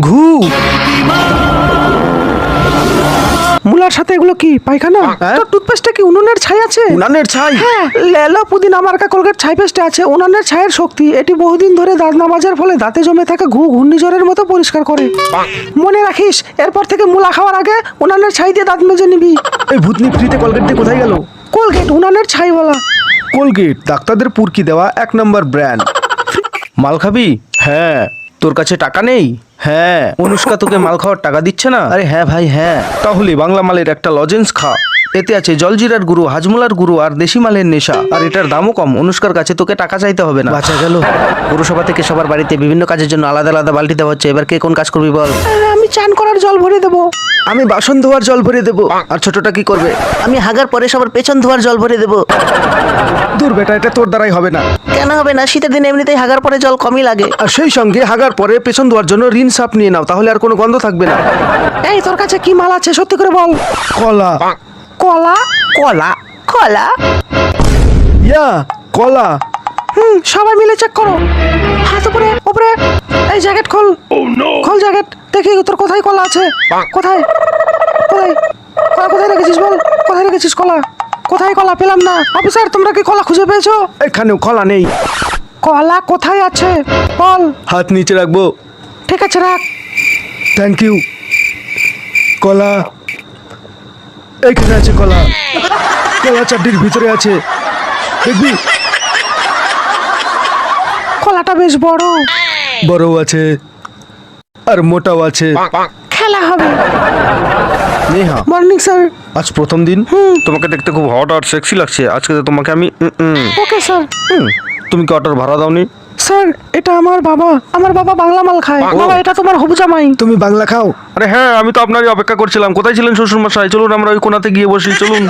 ঘু। মুলার সাথে এগুলো কি পায়খানা? তো টুথপেস্টে কি উনুনের ছাই আছে? উনানের ছাই? হ্যাঁ, লেলো পুদিনা মার্কা কোলগেট ছাই পেস্টে আছে উনানের ছাইয়ের শক্তি। এটি বহুদিন ধরে দাঁত না মাজার ফলে দাঁতে জমে থাকা ঘূর্ণিঝড়ের মতো পরিষ্কার করে। মনে রাখিস, এরপর থেকে মুলা খাওয়ার আগে উনানের ছাই দিয়ে দাঁত মেজে নিবি। এই ভূতনি ফ্রিতে কলগেট দিয়ে কোথায় গেল? কোলগেট উনানের ছাই বলা। কোলগেট ডাক্তারদের পুরকি দেওয়া 1 নম্বর ব্র্যান্ড। মাল খাবি? হ্যাঁ। তোর কাছে টাকা নেই? হ্যাঁ। অনুষ্কা তোকে মাল খাওয়ার টাকা দিচ্ছে না? আরে হ্যাঁ ভাই হ্যাঁ। তাহলে বাংলা মালের একটা লজেন্স খা। এতে আছে জলজিরার গুঁড়ো, হাজমোলার গুঁড়ো আর দেশি মালের নেশা। আর এটার দামও কম। অনুষ্কার কাছে তোকে টাকা চাইতে হবে না। বাঁচা গেল। পৌরসভা থেকে সবার বাড়িতে বিভিন্ন কাজের জন্য আলাদা আলাদা বালতি দেওয়া হচ্ছে। এবার কে কোন কাজ করবি বল? আমি চান করার জল ভরে দেবো। আমি বাসন ধোয়ার জল ভরে দেবো। আর ছোটটা কি করবে? আমি হাগার পরে সবার পেছন ধোয়ার জল ভরে দেবো। দূর বেটা, এটা তোর দ্বারাই হবে না। কেন হবে না? শীতের দিনে এমনিতেই হাগার পরে জল কমই লাগে। আর সেই সঙ্গে হাগার পরে পেছন ধোয়ার জন্য রিন সাপ নিয়ে নাও, তাহলে আর কোনো গন্ধ থাকবে না। এই তোর কাছে কি মাল আছে সত্যি করে বল। কলা। কলা? কলা? কলা? ইয়া কলা। সবাই মিলে চেক করো। হাত উপরে উপরে। এই জ্যাকেট খোল। খোল জ্যাকেট। দেখি তোর কোথায় কলা আছে। কোথায় কোথায় কলা কোথায় রেখেছিস বল? কোথায় রেখেছিস কলা? কোথায় কলা পেলাম না। অফিসার, তোমরা কি কলা খুঁজে পেয়েছো? এখানেও কলা নেই। কলা কোথায় আছে বল। হাত নিচে রাখবো। ঠিক আছে, রাখ। Thank you. কলা এইখানে আছে। কলা কলা চারটির ভিতরে আছে, দেখবি? কলাটা বেশ বড়। বড়ও আছে আর মোটাও আছে। খেলা হবে। Neha, morning sir. আজ প্রথম দিন। তোমাকে দেখতে খুব হট আর সেক্সি লাগছে। আজকে তো তোমাকে আমি ওকে স্যার। তুমি কি অটোর ভাড়া দাওনি? স্যার, এটা আমার বাবা। আমার বাবা বাংলা মাল খায়। বাবা, এটা তোমার হবু জামাই। তুমি বাংলা খাও? আরে হ্যাঁ, আমি তো আপনারই অপেক্ষা করছিলাম। কোথায় ছিলেন শ্বশুর মশাই? চলুন আমরা ওই কোণাতে গিয়ে বসি, চলুন।